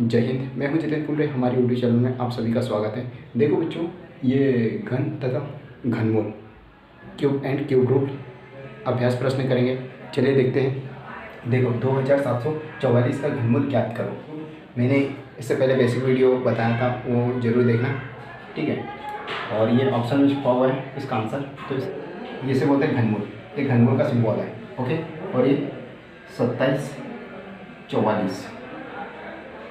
जय हिंद। मैं हूं जितेंद्र कुंडरे। हमारे यूट्यूब चैनल में आप सभी का स्वागत है। देखो बच्चों, ये घन तथा घनमूल क्यूब एंड क्यूब रूट अभ्यास प्रश्न करेंगे। चलिए देखते हैं। देखो, 2744 का घनमूल ज्ञात करो। मैंने इससे पहले बेसिक वीडियो बताया था, वो जरूर देखना, ठीक है। और ये ऑप्शन में छुपा हुआ है इसका आंसर। तो ये से बोलते हैं घनमूल। ये घनमूल का सिंबल है, ओके। और ये 2744,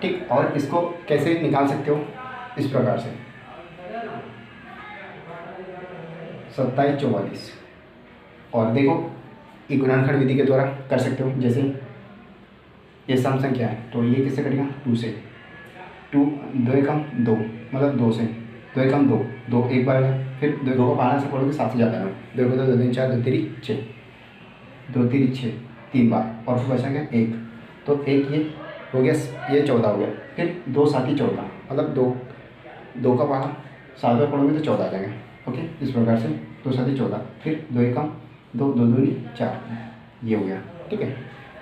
ठीक। और इसको कैसे निकाल सकते हो? इस प्रकार से 2744। और देखो, ये गुणनखंड विधि के द्वारा कर सकते हो। जैसे ये सम संख्या है तो ये किससे कटेगा? 2 से। 2 2 एकम 2, मतलब 2 से। 2 एकम 2, 2 एक बार है। फिर 2 को बारह से पढ़ोगे 7 से ज़्यादा है। 2 को 2 2 3 4, 2 3 6, 2 3 6, 3 बार। और फिर बचा क्या? 1। तो 1 ये हो गया, ये 14 हो गया। फिर 2 7 14, मतलब 2 का 12 7 बार पढ़ोगे तो 14 आ जाएगा, ओके। इस प्रकार से 2 7 14, फिर 2 एकम 2, 2 2 4, ये हो गया, ठीक है।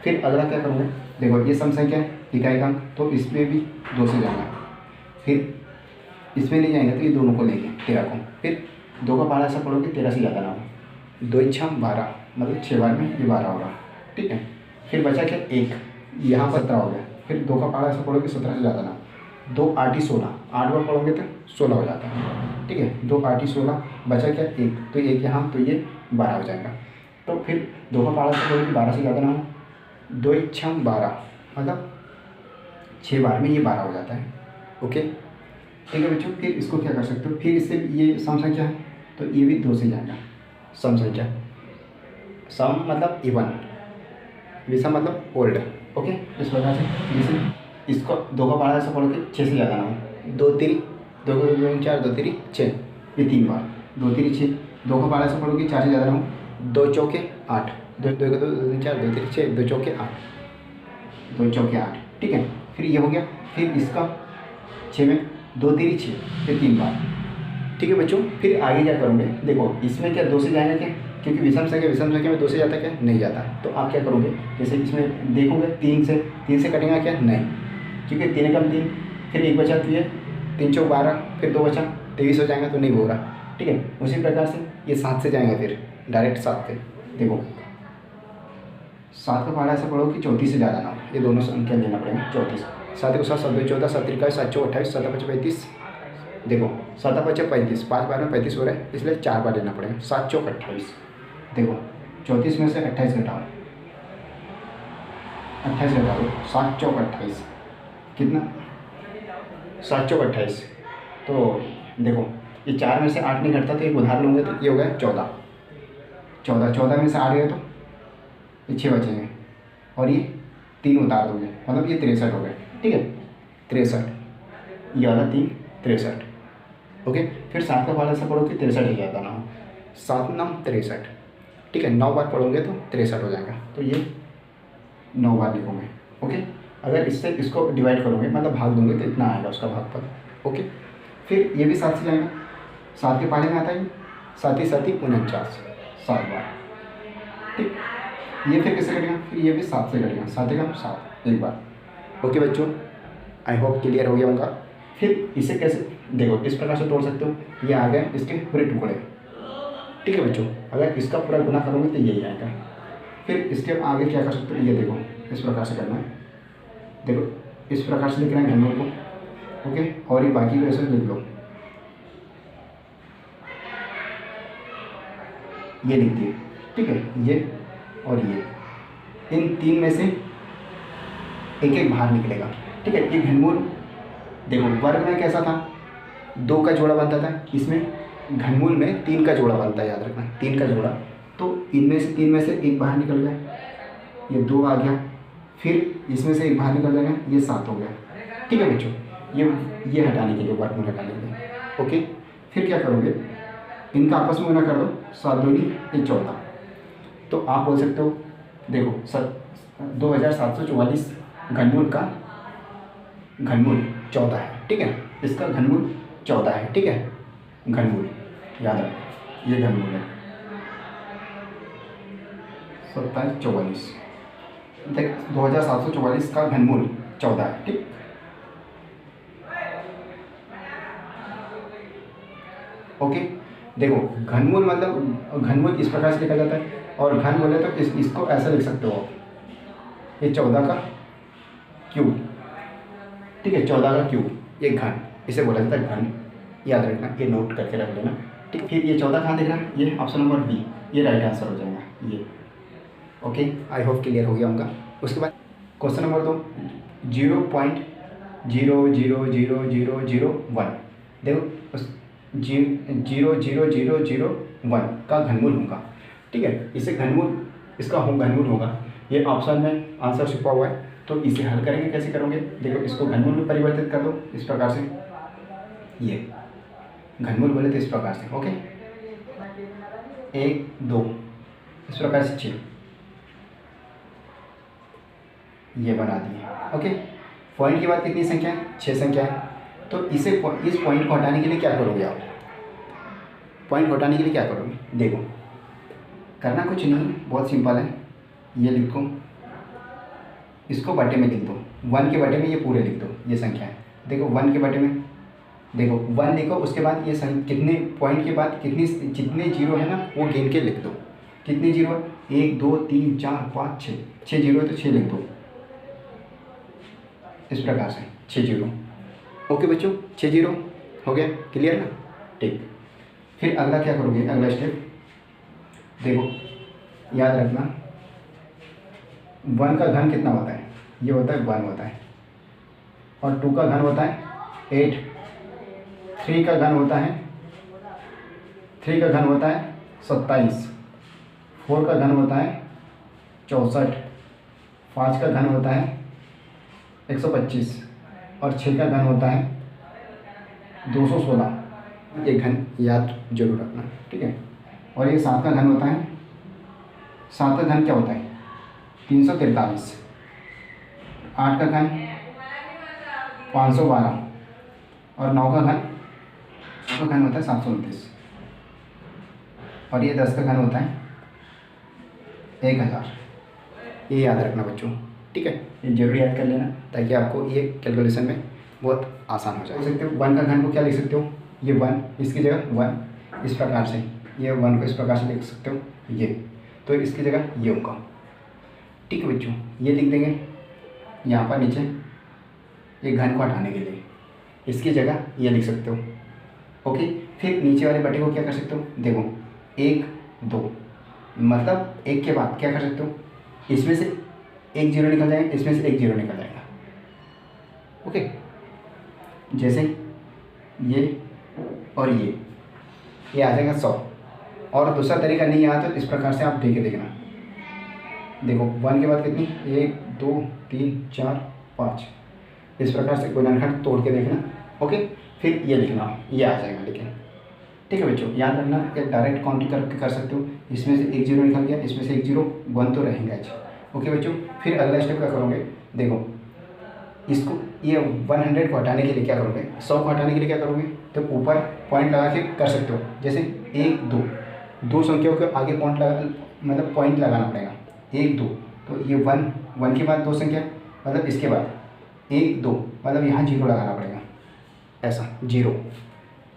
फिर अगला क्या करोगे? देखो, ये सम संख्या है, इकाई अंक, तो इसमें भी 2 से जाना। फिर इसमें नहीं जाएंगे तो ये दोनों को लेंगे, 13 को। फिर 2 का 12 ऐसा पढ़ोगे 13 से ज़्यादा ना हो। 2 6 12, मतलब 6 बार में ये 12 होगा, ठीक है। फिर बचा क्या? 1, यहाँ 17 हो गया। फिर 2 का 12 ऐसा पढ़ोगे 17 से ज़्यादा ना। 2 8 16, 8 बार पढ़ोगे तो 16 हो जाता है, ठीक है। 2 8 16, बचा क्या? 1, तो 1 यहाँ, तो ये 12 हो जाएगा। तो फिर 2 का 12 ऐसा पढ़ोगे 12 से ज़्यादा ना हो। 2 6 12, मतलब 6 बार में ये 12 हो जाता है, ओके, ठीक है बच्चों। फिर इसको क्या कर सकते हो? फिर इससे ये सम संख्या है तो ये भी 2 से जाएगा। सम संख्या, सम मतलब इवन, विषम मतलब ओल्ड, ओके। इस प्रकार से जैसे इसको 2 का 12 ऐसा पढ़ो कि 6 से ज़्यादा ना हो। 2 3 2 को 2 3 4, 2 3 6, ये 3 बार। 2 3 6, 2 का 12 ऐसा पढ़ो कि 4 से ज़्यादा ना हो। 2 चौके 8, 2 2 को 2 2 3 4, 2 3 6, 2 चौके 8, 2 चौके 8, ठीक है। फिर ये हो गया। फिर इसका 6 में 2 3 6, फिर 3 बार, ठीक है बच्चों। फिर आगे क्या करोगे? देखो, इसमें क्या 2 से जाएगा क्या? क्योंकि विषम संख्या में 2 से जाता क्या? नहीं जाता। तो आप क्या करोगे? जैसे इसमें देखोगे 3 से कटेगा क्या? नहीं, क्योंकि 3 एकम 3, फिर 1 बचा तो ये 3 चौक 12, फिर 2 बचा 23 हो जाएगा, तो नहीं हो रहा, ठीक है। उसी प्रकार से ये 7 से जाएगा, फिर डायरेक्ट 7 पे। देखो, 7 का 12 ऐसा पढ़ो कि 34 से ज़्यादा ना हो। ये दोनों संख्या लेना पड़ेगा। 34, 7 को 7 7 2 14, 7 3 7 चौक 28, 7 5 35। देखो, 7 5 35, 5 बार में 35 हो रहा है, इसलिए 4 बार लेना पड़ेगा। 7 चौक 28। देखो, 34 में से 28 घटाओ, 28 घटा दो, 7 चौक 28, कितना? 7 चौक 28। तो देखो, ये 4 में से 8 नहीं घटता, तो एक उधार लूँगे तो ये हो गया 14। 14 में से 8 गए तो ये 6 बचेंगे, और ये 3 उतार दोगे, मतलब ये 63 हो गए, ठीक है। 63, ये वाला 3 63, ओके। फिर 7 का 12 से पढ़ो कि 63 ही जाता ना हो। 7 9 63, ठीक है। 9 बार पढ़ोगे तो 63 हो जाएगा, तो ये 9 बार लिखोगे, ओके। अगर इससे इसको डिवाइड करोगे, मतलब भाग दोगे, तो इतना आएगा उसका भागफल, ओके। फिर ये भी 7 से जाएगा। 7 के पहले में आता है 7 ही 7 ही 49, 7 बार, ठीक। ये फिर किससे कटेगा? फिर ये भी 7 से कटेगा। 7 एकम 7, एक बार, ओके बच्चों। आई होप क्लियर हो गया होगा। फिर इसे कैसे? देखो, इस प्रकार से तोड़ सकते हो। ये आ गए इसके पूरे टुकड़े, ठीक है बच्चों। अगर इसका पूरा गुना करोगे तो यही आएगा। फिर इसके आगे क्या कर सकते हो? ये देखो, इस प्रकार से करना है। देखो, इस प्रकार से लिखना है घनमूल को, ओके। और ये बाकी को ऐसे लिख लो, ये लिख दिए, ठीक है। ये और ये, इन 3 में से एक एक बाहर निकलेगा, ठीक है। ये घनमूल देखो, वर्ग में कैसा था? 2 का जोड़ा बनता था। इसमें घनमूल में 3 का जोड़ा बनता है, याद रखना, 3 का जोड़ा। तो इनमें से 3 में से एक बाहर निकल गया, ये 2 आ गया। फिर इसमें से एक बाहर निकल जाएगा, ये 7 हो गया, ठीक है बच्चों। ये हटाने के लिए, वर्गमूल हटाने के लिए, ओके। फिर क्या करोगे? इनका आपस में गुना कर दो, 7 2 ये 14। तो आप बोल सकते हो, देखो 2744 घनमूल का घनमूल 14 है, ठीक है। इसका घनमूल 14 है, ठीक है। घनमूल याद रखो, ये घनमूल है 2744। देख, 2744 का घनमूल 14 है, ठीक। ओके, देखो घनमूल मतलब घनमूल इस प्रकार से लिखा जाता है, और घन बोले तो इसको ऐसा लिख सकते हो आप, ये 14 का क्यूब, ठीक है, 14 का क्यूब, ये घन, इसे बोला जाता है घन, याद रखना, ये नोट करके रख लेना, ठीक। फिर ये 14 कहाँ दिख रहा है, ये ऑप्शन नंबर बी, ये राइट आंसर हो जाएगा ये। ओके, आई होप क्लियर हो गया होगा। उसके बाद क्वेश्चन नंबर 2, 0.0000001, देखो उस 0.00001 का घनमूल होगा, ठीक है, इसे घनमूल, इसका घनमूल होगा, ये ऑप्शन में आंसर छुपा हुआ है। तो इसे हल करेंगे, कैसे करोगे, देखो इसको घनमूल में परिवर्तित कर दो इस प्रकार से, ये घनमूल बोले तो इस प्रकार से, ओके, 1 2 इस प्रकार से 6, ये बना दिए। ओके, पॉइंट के बाद कितनी संख्या है, 6 संख्या है। तो इस पॉइंट को हटाने के लिए क्या करोगे आप, पॉइंट को हटाने के लिए क्या करोगे, देखो करना कुछ नहीं, बहुत सिंपल है, ये लिखो, इसको बटे में लिख दो, 1 के बटे में ये पूरे लिख दो, ये संख्या है, देखो 1 के बटे में, देखो 1 लिखो, उसके बाद ये कितने पॉइंट के बाद जितने जीरो है ना वो गिन के लिख दो, कितने जीरो है, 1 2 3 4 5 6 जीरो है तो 6 लिख दो, इस प्रकार से 6 जीरो। ओके बच्चों, 6 जीरो हो गया, क्लियर ना, ठीक। फिर अगला क्या करोगे, अगला स्टेप देखो, याद रखना 1 का घन कितना होता है, ये होता है 1 होता है, और 2 का घन होता है 8, 3 का घन होता है 27, 4 का घन होता है 64, 5 का घन होता है 125, और 6 का घन होता है 216। ये घन याद जरूर रखना, ठीक है। और ये 7 का घन होता है, 7 का घन क्या होता है 343, 8 का घन 512, और 9 का घन होता है 729, और ये 10 का घन होता है 1000। ये याद रखना बच्चों, ठीक है, ये जरूर याद कर लेना ताकि आपको ये कैलकुलेशन में बहुत आसान हो जाए। देख सकते हो 1 का घन को क्या लिख सकते हो, ये 1, इसकी जगह 1 इस प्रकार से, ये 1 को इस प्रकार से लिख सकते हो, ये तो इसकी जगह ये होगा, ठीक है बच्चों। ये लिख देंगे यहाँ पर नीचे, ये घन को हटाने के लिए इसकी जगह ये लिख सकते हो, ओके। फिर नीचे वाले बटे को क्या कर सकते हो, देखो 1 2 मतलब 1 के बाद क्या कर सकते हो, इसमें से एक जीरो निकल जाएगा, इसमें से एक जीरो निकल जाएगा, ओके। जैसे ये और ये आ जाएगा 100। और दूसरा तरीका नहीं आया तो इस प्रकार से आप दे के देखना, देखो 1 के बाद कितनी, 1 2 3 4 5, इस प्रकार से गुणनखंड तोड़ के देखना, ओके। फिर ये लिखना, ये आ जाएगा, लेकिन ठीक है बच्चों, याद रखना कि डायरेक्ट काउंटिंग करके कर सकते हो, इसमें से एक जीरो निकल गया, इसमें से एक जीरो, 1 तो रहेगा ही, ओके बच्चों। फिर अगला स्टेप क्या करोगे, देखो इसको, ये 100 को हटाने के लिए क्या करोगे, 100 को हटाने के लिए क्या करोगे, तो ऊपर पॉइंट लगा के कर सकते हो, जैसे 1 2 दो संख्याओं के आगे पॉइंट लगा, मतलब पॉइंट लगाना पड़ेगा, 1 2, तो ये 1 के बाद 2 संख्या, मतलब इसके बाद 1 2, मतलब यहाँ जीरो लगाना पड़ेगा, ऐसा जीरो,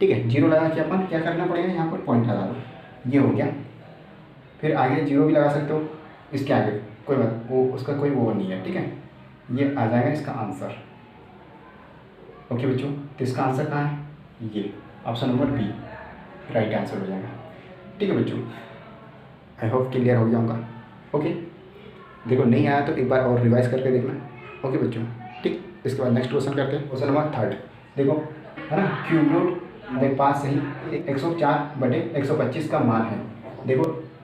ठीक है। जीरो लगा के अपन क्या करना पड़ेगा, यहाँ पर पॉइंट लगा दो, ये हो गया। फिर आगे जीरो भी लगा सकते हो, इसके आगे कोई बात, वो उसका कोई वो नहीं है, ठीक है। ये आ जाएगा इसका आंसर, ओके बच्चों। तो इसका आंसर कहाँ है, ये option number B right answer हो जाएगा, ठीक है बच्चों। आई होप क्लियर हो गया होगा, ओके। देखो नहीं आया तो एक बार और रिवाइज करके देखना, ओके बच्चों, ठीक। इसके बाद नेक्स्ट क्वेश्चन करते हैं, क्वेश्चन नंबर 3। देखो है ना, क्यूब रूट 5 सही 104/125 का मान है। देखो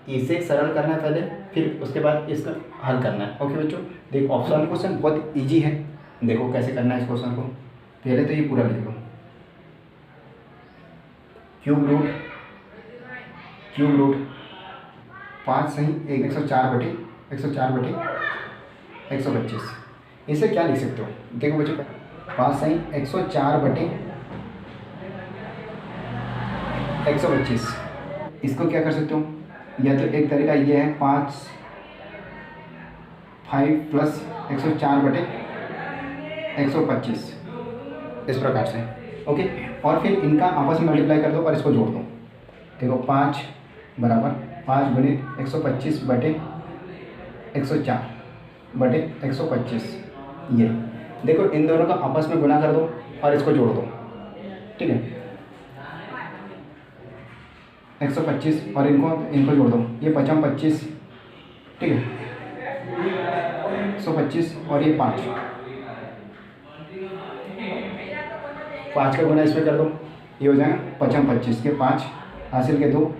इसे सरल करना है पहले, फिर उसके बाद इसका हल करना है, ओके बच्चों। देखो ऑप्शन क्वेश्चन बहुत इजी है, देखो कैसे करना है इस क्वेश्चन को। पहले तो ये पूरा लिख लो, क्यूब रूट 5 सही 104/125। इसे क्या लिख सकते हो, देखो बच्चों 5 सही 104/125, इसको क्या कर सकते हो, या तो एक तरीका ये है 5 + 104/125 इस प्रकार से, ओके। और फिर इनका आपस में मल्टीप्लाई कर दो और इसको जोड़ दो, देखो 5 बराबर 5 गुणित 125 बटे 104 बटे 125। ये देखो इन दोनों का आपस में गुणा कर दो और इसको जोड़ दो, ठीक है। 125 और इनको जोड़ दो, ये 25, ठीक है। 125 और ये 5 का गुना इसमें कर दो, ये हो जाएगा 25 के 5 हासिल के 2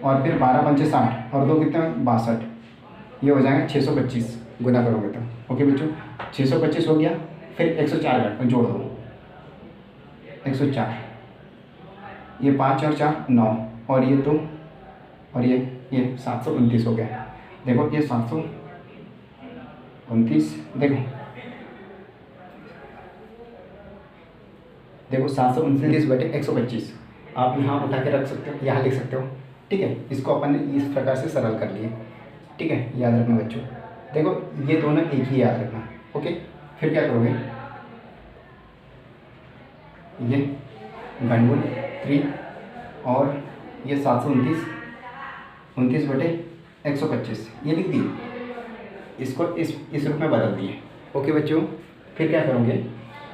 और फिर 12 पंचे 60 और 2 कितने 62, ये हो जाएगा 625 गुना करोगे तो। ओके बच्चों, 625 हो गया। फिर 104 जोड़ दो, 104, ये 5 और 4 9 और ये 2 और ये 729 हो गया। देखो ये 729, देखो 729 बटे 125 आप यहाँ उठा के रख सकते हो, यहाँ लिख सकते हो, ठीक है। इसको अपन ने इस प्रकार से सरल कर लिए, ठीक है। याद रखना बच्चों, देखो ये दोनों एक ही याद रखना, ओके। फिर क्या करोगे, ये घनमूल 3 और ये 729 बटे 125 ये लिख दिए, इसको इस रूप में बदल दिए, ओके बच्चों। फिर क्या करोगे,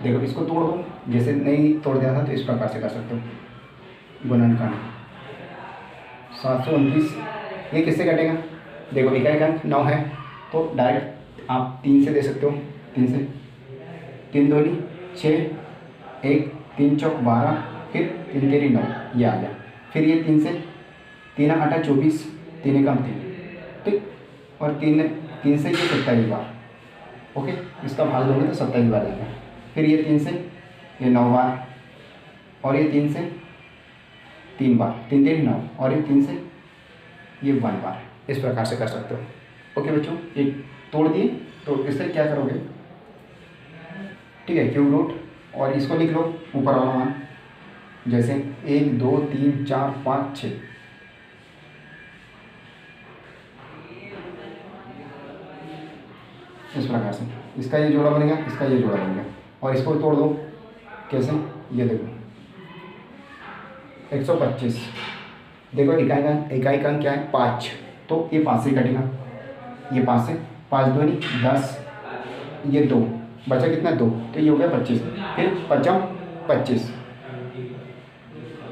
देखो इसको तोड़ दो, जैसे नहीं तोड़ दिया था तो इस प्रकार से कर सकते हो। गुणनखंड 729 ये किससे कटेगा, देखो इकाई अंक 9 है तो डायरेक्ट आप 3 से दे सकते हो, 3 से, 3 दूनी 6, 1 3 चौक 12, फिर 3 तेरी 9 ये आ गया। फिर ये 3 से 3 8 24, 3 एकम 3, ठीक, और 3 से ये 27 बार, ओके। इसका भाग दोगे तो 27 बार जाएगा। फिर ये 3 से ये 9 बार और ये 3 से 3 बार, 3 तेरी 9 और ये 3 से ये 1 बार, इस प्रकार से कर सकते हो, ओके बच्चों। ये तोड़ दिए तो इससे क्या करोगे, ठीक है, क्यूब रूट और इसको लिख लो ऊपर वाला मान, जैसे 1 2 3 4 5 6, इस प्रकार से इसका ये जोड़ा बनेगा, इसका ये जोड़ा बनेगा। और इसको तोड़ दो, कैसे, ये देखो 125, देखो इकाई का अंक क्या है 5, तो ये 5 से कटेगा, ये 5 से, 5 दूनी 10, ये 2 बचा कितना 2, तो ये हो गया 25। फिर 55 25,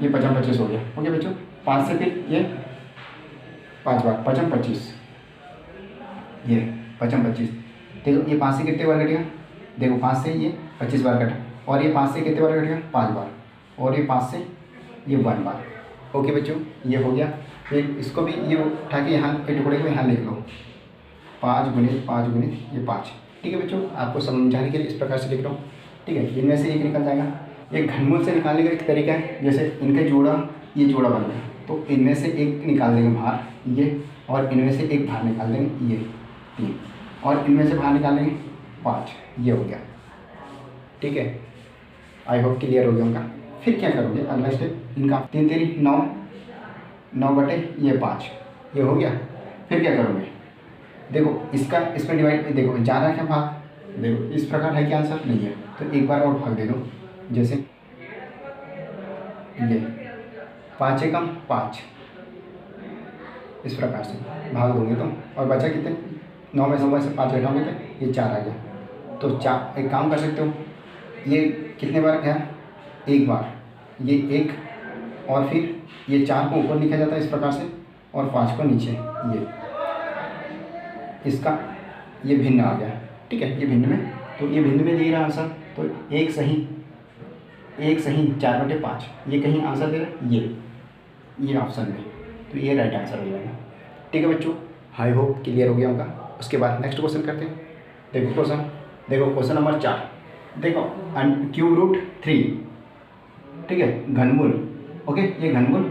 ये 55 25 हो गया, ओके बच्चों। 5 से फिर ये 5 बार 55 25, ये 55 25, देखो ये 5 से कितने बार कटेगा, देखो 5 से ये 25 बार कटा, और ये 5 से कितने बार कटेगा 5 बार, और ये 5 से ये 1 बार, ओके बच्चों। ये हो गया। फिर इसको भी ये उठा के यहाँ के टुकड़े को यहाँ लिख लो, 5 गुणित ये 5, ठीक है बच्चों। आपको समझाने के लिए इस प्रकार से लिख रहा हूँ, ठीक है। इनमें से एक निकल जाएगा। एक घनमूल से निकालने का एक तरीका है, जैसे इनके जोड़ा ये जोड़ा बन गया तो इनमें से एक निकाल देंगे बाहर ये, और इनमें से एक बाहर निकाल देंगे ये 3, और इनमें से बाहर निकालेंगे 5, ये हो गया, ठीक है। आई होप क्लियर हो गया उनका। फिर क्या करोगे, अगला स्टेप इनका 3 तेरी 9 बटे ये 5, ये हो गया। फिर क्या करोगे, देखो इसका इसमें डिवाइड, देखो जा रहा है क्या भाग, देखो इस प्रकार है कि आंसर नहीं है तो एक बार और भाग दे दो, जैसे ये 5 एकम 5, इस प्रकार से भाग दोगे तो, और बचा कितने 9 में से 5 घटाओगे तो ये 4 आ गया। तो 4 एक काम कर सकते हो, ये कितने बार गया, एक बार, ये 1, और फिर ये 4 को ऊपर लिखा जाता है इस प्रकार से, और 5 को नीचे, ये इसका ये भिन्न आ गया, ठीक है। ये भिन्न में, तो ये भिन्न में दे रहा आंसर, तो एक सही 4/5, ये कहीं आंसर दे रहा है, ये ऑप्शन में, तो ये राइट आंसर हो जाएगा, ठीक है बच्चों। आई होप क्लियर हो गया होगा। उसके बाद नेक्स्ट क्वेश्चन करते हैं। देखो क्वेश्चन नंबर 4, देखो क्यूब रूट 3, ठीक है, घनमूल, ओके, ये घनमूल,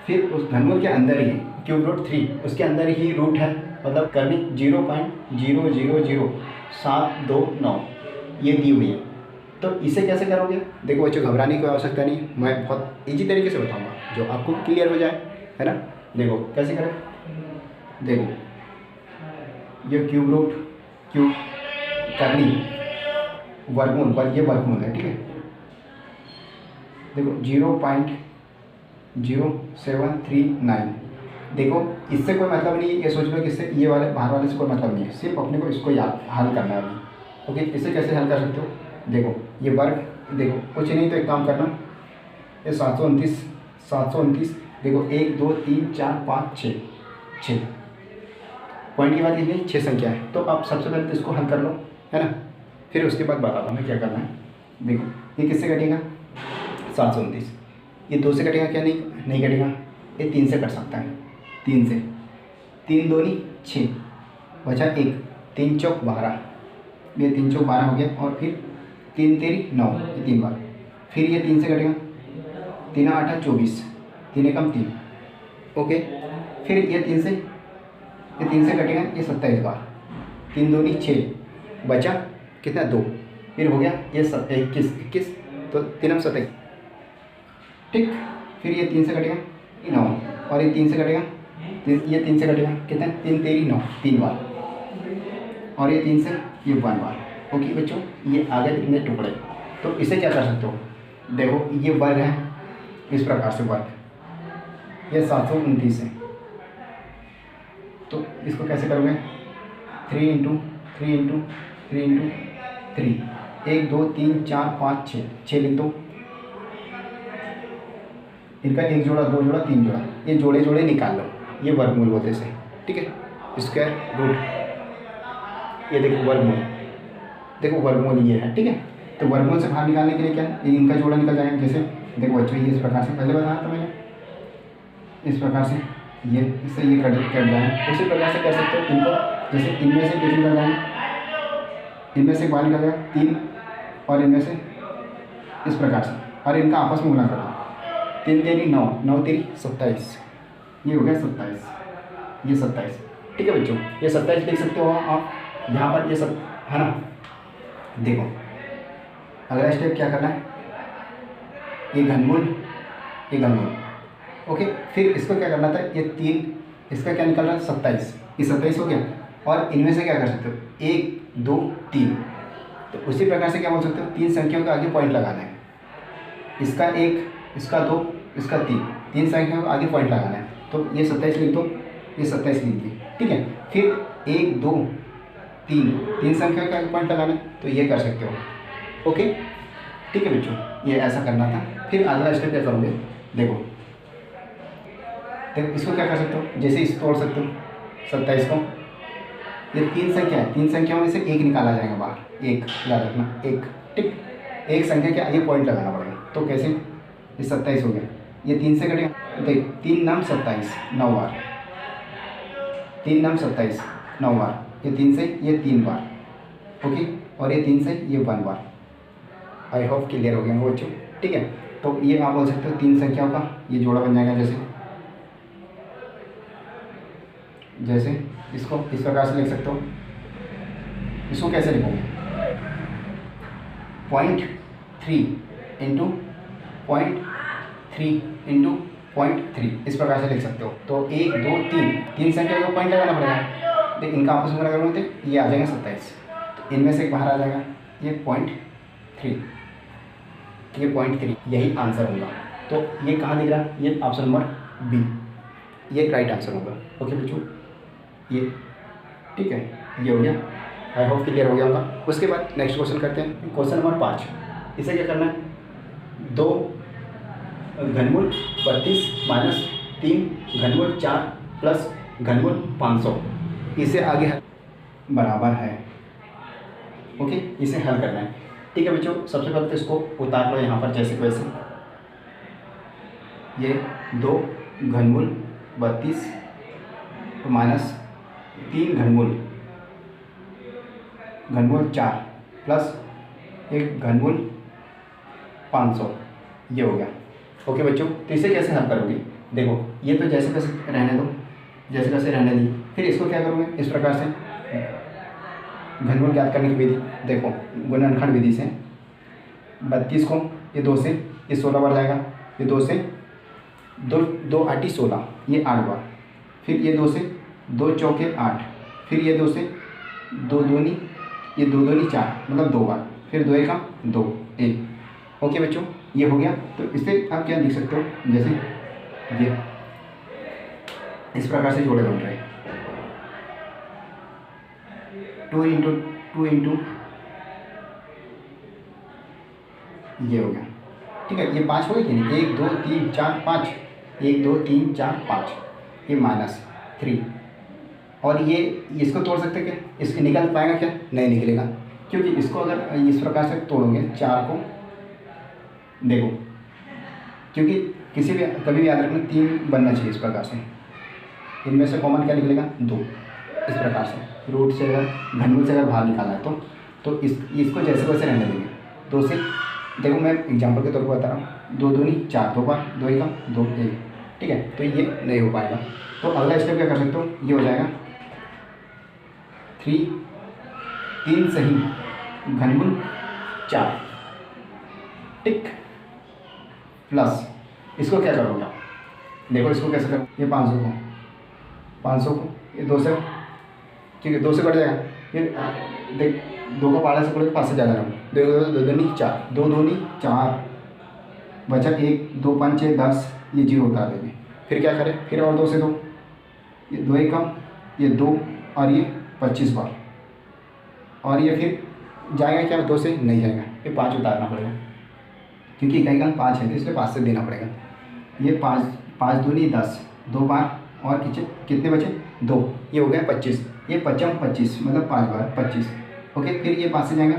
फिर उस घनमूल के अंदर ही क्यूब रूट 3, उसके अंदर ही रूट है, मतलब करनी 0.000729 ये दी हुई है। तो इसे कैसे करोगे, देखो बच्चों घबराने की आवश्यकता नहीं, मैं बहुत इजी तरीके से बताऊंगा जो आपको क्लियर हो जाए, है ना। देखो कैसे करें, देखो ये क्यूब रूट क्यूब करनी वर्गमूल पर, ये वर्गमूल है, ठीक है। देखो 0.000729 0.739। देखो इससे कोई मतलब नहीं है, ये सोच लो कि इससे ये वाले बाहर वाले से कोई मतलब नहीं है, सिर्फ अपने को इसको याद हल करना है अभी। ओके, इसे कैसे हल कर सकते हो? देखो ये वर्ग, देखो कुछ नहीं तो एक काम करना, ये 729 देखो 1 2 3 4 5 6 पॉइंट की बात ये 6 संख्या है। तो आप सबसे पहले तो इसको हल कर लो, है ना, फिर उसके बाद बताता हूँ क्या करना है। देखो ये किससे कटेगा? 729। ये 2 से कटेगा क्या? नहीं कटेगा। ये 3 से कट सकता है, 3 से, 3 दूनी 6 बचा 1, 3 चौक 12, ये 3 चौक 12 हो गया। और फिर 3 तेरी 9, ये 3 बार। फिर ये 3 से कटेगा, 3 8 24, 3 एकम 3। ओके, फिर ये 3 से कटेगा, ये 27 बार, 3 दूनी 6 बचा कितना? 2। फिर हो गया ये 21, तो 3 27, ठीक। फिर ये 3 से कटेगा, ये 9, और ये 3 से कटेगा, ये 3 से कटेगा कितना? 3 तेरी 9, 3 बार, और ये 3 से ये 1 बार। ओके बच्चों, ये आ गए कितने टुकड़े। तो इसे क्या कर सकते हो? देखो ये वर्ग है, इस प्रकार से वर्ग, ये 729 है। तो इसको कैसे करोगे? 3 इंटू 3 इंटू 3 इंटू 3, 1 2 3 4 5 6 लिख दो। इनका 1 जोड़ा 2 जोड़ा 3 जोड़ा, ये जोड़े जोड़े निकाल लो, ये वर्गमूल बोलते हैं इसे, ठीक है। स्क्वायर रूट, ये देखो वर्गमूल, देखो वर्गमूल ये है, ठीक है। तो वर्गमूल से बाहर निकालने के लिए क्या है? इनका जोड़ा निकल जाएगा। जैसे देखो बच्चों, ये इस प्रकार से पहले बताया था मैंने, इस प्रकार से ये इससे ये कट जाए, उसी प्रकार से कर सकते हो इनको। जैसे इनमें से एक निकल जाएंगे, इनमें से एक बाहर निकल जाएगा 3, और इनमें से इस प्रकार से, और इनका आपस में गुणा कर दो। 3 तेरी 9, 9 तेरी 27, ये हो गया 27, ये 27, ठीक है बच्चों। ये 27 लिख सकते हो आप यहाँ पर, ये सब है ना। देखो अगला स्टेप क्या करना है? ये घनमूल, ये घनमूल, ओके। फिर इसको क्या करना था? ये 3, इसका क्या निकल रहा है? 27, ये 27 हो गया। और इनमें से क्या कर सकते हो? 1 2 3, तो उसी प्रकार से क्या बोल सकते हो? 3 संख्याओं के आगे पॉइंट लगाना है, इसका 1, इसका 2, इसका 3 संख्याओं के आगे पॉइंट लगाना है। तो ये 27 लिख दो, ये 27 लिख दिए, ठीक है। फिर 1 2 3 संख्याओं के आगे पॉइंट लगाना है, तो ये कर सकते हो, ओके, ठीक है बच्चों। ये ऐसा करना था। फिर अगला स्टेप क्या करोगे? देखो इसको क्या कर सकते हो? जैसे इस तोड़ सकते हो 27 को, ये 3 संख्या है, 3 संख्याओं में से एक निकाला जाएगा बाहर, एक याद रखना, एक, ठीक। एक संख्या के आगे पॉइंट लगाना पड़ेगा। तो कैसे? ये 27 हो गया, ये 3 से कटेगा, देख 3 नाम 27, 9 बार, 3 नाम 27 9 बार, ये 3 से ये 3 बार, ओके, और ये 3 से ये 1 बार। आई होप क्लियर हो गया बच्चों, ठीक है। तो ये आप बोल सकते हो 3 संख्याओं का ये जोड़ा बन जाएगा। जैसे इसको इस प्रकार से लिख सकते हो। इसको कैसे लिखोगे? 0.3 इंटू 0.3 इंटू 0.3, इस प्रकार से लिख सकते हो। तो 1 2 3 संख्या को पॉइंट लगाना पड़ेगा। तो इनका आपस में लगाना होते ये आ जाएगा 27, तो इनमें से एक बाहर आ जाएगा, ये 0.3, ये 0.3, यही आंसर होगा। तो ये कहाँ दिख रहा है? ये ऑप्शन नंबर बी, ये राइट आंसर होगा। ओके बच्चों, ये ठीक है, ये हो गया। आई होप क्लियर हो गया होगा। उसके बाद नेक्स्ट क्वेश्चन करते हैं, क्वेश्चन नंबर 5। इसे क्या करना है? 2 घनमूल 32 माइनस 3 घनमूल 4 प्लस घनमूल 500, इसे आगे बराबर है, ओके, इसे हल करना है, ठीक है बच्चों। सबसे पहले तो इसको उतार लो यहाँ पर जैसे कि वैसे। ये 2 घनमूल 32 माइनस 3 घनमूल 4 प्लस 1 घनमूल 500, ये हो गया। ओके बच्चों, तो इसे कैसे हल करोगे? देखो ये तो जैसे कैसे रहने दो, जैसे कैसे रहने दी। फिर इसको क्या करोगे? इस प्रकार से घनमूल ज्ञात करने की विधि, देखो गुणनखंड विधि से 32 को ये 2 से ये 16 बार जाएगा, ये 2 से 2 8 16, ये 8 बार। फिर ये 2 से 2 चौके 8, फिर ये 2 से 2 दूनी, ये 2 दूनी 4, मतलब 2 बार। फिर 2 का 2 1। ओके बच्चों, ये हो गया। तो इससे आप क्या लिख सकते हो? जैसे ये इस प्रकार से जोड़े बन रहे हैं। 2 इंटू 2 इंटू ये हो गया, ठीक है। ये 5 हो गया कि नहीं, 1 2 3 4 5, 1 2 3 4 5, ये -3। और ये इसको तोड़ सकते क्या, इसके निकल पाएगा क्या, नहीं निकलेगा, क्योंकि इसको अगर इस प्रकार से तोड़ोगे 4 को, देखो, क्योंकि किसी भी कभी भी याद रखना 3 बनना चाहिए इस प्रकार से। इनमें से कॉमन क्या निकलेगा, 2, इस प्रकार से। रूट से अगर घनमूल से अगर बाहर निकालना है तो इसको जैसे वैसे रहने देंगे। 2 से, देखो मैं एग्जांपल के तौर पर बता रहा हूँ, 2 दूनी 4, 2 बार 2 एकम 2 1, ठीक है। तो ये नहीं हो पाएगा, तो अगला स्टेप क्या कर सकते हो, ये हो जाएगा 3 सही घनमूल 4, टिक, प्लस इसको क्या करोगे आप, देखो इसको कैसे करो, ये 500 को ये 2 से, ठीक है, 2 से कट जाएगा, ये देख 2 का पारा से पड़ेगा, 5 से ज़्यादा ना, 2 दूनी 4, 2 दूनी 4, बचा 1, 2 5 6 10, ये 0 उतार देंगे। फिर क्या करें, फिर और 2 से 2, ये 2 एकम, ये 2 और ये 25 बार, और ये फिर जाएगा क्या, 2 से नहीं जाएगा, ये 5 उतारना पड़ेगा, क्योंकि इकाई का 5 है तो इसलिए 5 से देना पड़ेगा। ये 5 दूनी 10, 2 बार और कितने बचे, 2, ये हो गया 25, ये 5 25 मतलब 5 बार 25, ओके। फिर ये 5 से जाएगा,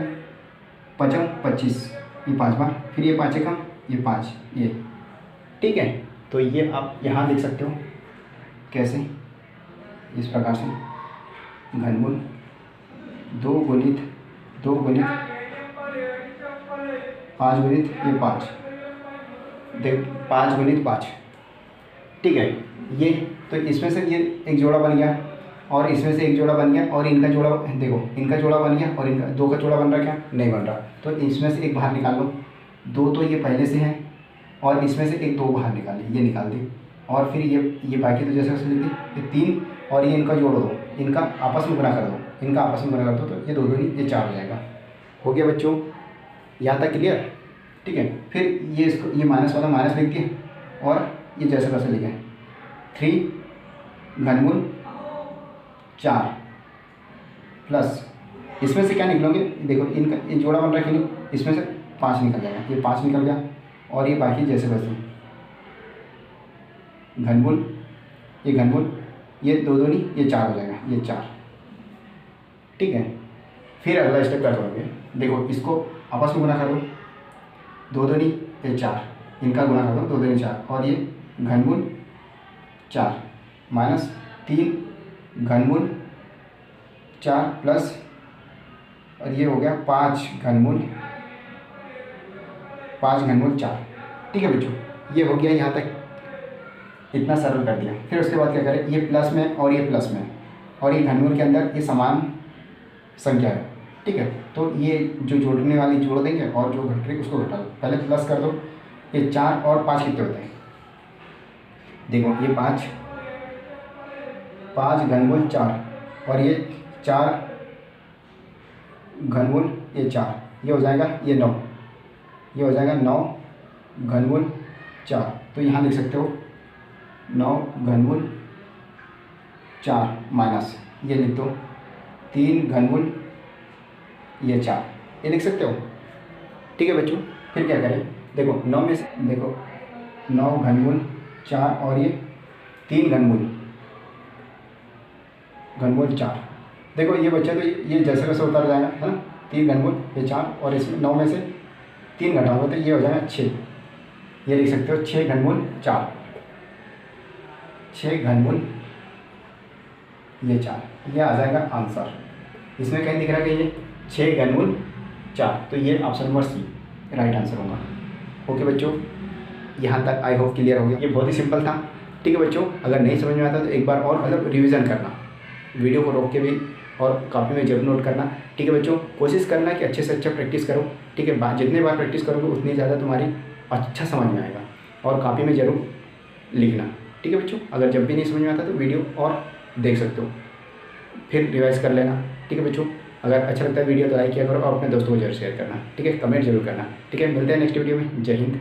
5 25, ये 5 बार, फिर ये 5 एकम, ये 5, ये, ठीक है। तो ये आप यहाँ देख सकते हो कैसे, इस प्रकार से घनमूल 2 गुणित 2 गुणित 5 गुणित ये 5, देख 5 गुणित 5, ठीक है। ये तो इसमें से ये एक जोड़ा बन गया, और इसमें से एक जोड़ा बन गया, और इनका जोड़ा, देखो इनका जोड़ा बन गया, और इनका 2 का जोड़ा बन रहा, क्या नहीं बन रहा, तो इसमें से एक बाहर निकाल लो, 2 तो ये पहले से है, और इसमें से एक 2 बाहर निकाली, ये निकाल दी, और फिर ये बाकी तो जैसे वैसे लिख दी, ये 3, और ये इनका जोड़ दो, इनका आपस में गुणा कर दो, इनका आपस में गुणा कर दो, तो ये 2 दूनी ये 4 हो जाएगा। हो गया बच्चों, यहाँ तक क्लियर, ठीक है। फिर ये इसको, ये माइनस वाला माइनस लिख दिए, और ये जैसे वैसे लिखे 3 घनमूल 4 प्लस, इसमें से क्या निकलोगे, देखो इनका ये जोड़ा बन रहा है कि नहीं, इसमें से 5 निकल जाएगा, ये 5 निकल गया, और ये बाकी जैसे वैसे घनमूल, ये घनमूल, ये 2 दूनी ये 4 हो जाएगा, ये 4, ठीक है। फिर अगला स्टेप क्या करोगे, देखो इसको आपस में गुणा कर दो, 2 दूनी ये 4, इनका गुणा कर दो, 2 दूनी 4, और ये घनमूल 4 माइनस 3 घनमूल 4 प्लस, और ये हो गया 5 घनमूल 4, ठीक है बच्चों। ये हो गया यहाँ तक, इतना सरल कर दिया। फिर उसके बाद क्या करें, ये प्लस में और ये प्लस में, और ये घनमूल के अंदर ये समान संख्या है, ठीक है। तो ये जो जोड़ने वाली जोड़ देंगे, और जो घट रही उसको घटा दो, पहले प्लस कर दो, ये 4 और 5 कितने होते हैं, देखो ये 5 घनमूल 4, और ये 4 घनमूल ये 4, ये हो जाएगा ये 9, ये हो जाएगा 9 घनमूल 4। तो यहाँ लिख सकते हो 9 घनमूल 4 माइनस, ये लिख दो 3 घनमूल ये 4, ये लिख सकते हो, ठीक है बच्चों। फिर क्या करें, देखो 9 में से, देखो 9 घनमूल 4 और ये 3 घनमूल 4, देखो ये बच्चा, तो ये जैसे वैसे उतर जाएगा, है ना, 3 घनमूल ये 4, और इसमें 9 में से 3 घटाओगे तो ये हो जाएगा 6, ये लिख सकते हो 6 घनमूल 4, 6 घनमूल ये 4, ये आ जाएगा आंसर। इसमें कहीं दिख रहा है कि ये 6 घनमूल 4, तो ये option number C right answer होगा। ओके बच्चों, यहाँ तक आई होप क्लियर हो गया। ये बहुत ही सिंपल था, ठीक है बच्चों। अगर नहीं समझ में आता तो एक बार और मतलब रिवीजन करना, वीडियो को रोक के भी और कॉपी में जरूर नोट करना, ठीक है बच्चों। कोशिश करना कि अच्छे से अच्छा प्रैक्टिस करो, ठीक है। जितने बार प्रैक्टिस करोगे उतनी ज़्यादा तुम्हारी अच्छा समझ में आएगा, और कॉपी में ज़रूर लिखना, ठीक है बच्चों। अगर जब भी नहीं समझ में आता तो वीडियो और देख सकते हो, फिर रिवाइज कर लेना, ठीक है बच्चों। अगर अच्छा लगता है वीडियो तो लाइक किया करो, और अपने दोस्तों को जरूर शेयर करना, ठीक है। कमेंट जरूर करना, ठीक है। मिलते हैं नेक्स्ट वीडियो में। जय हिंद।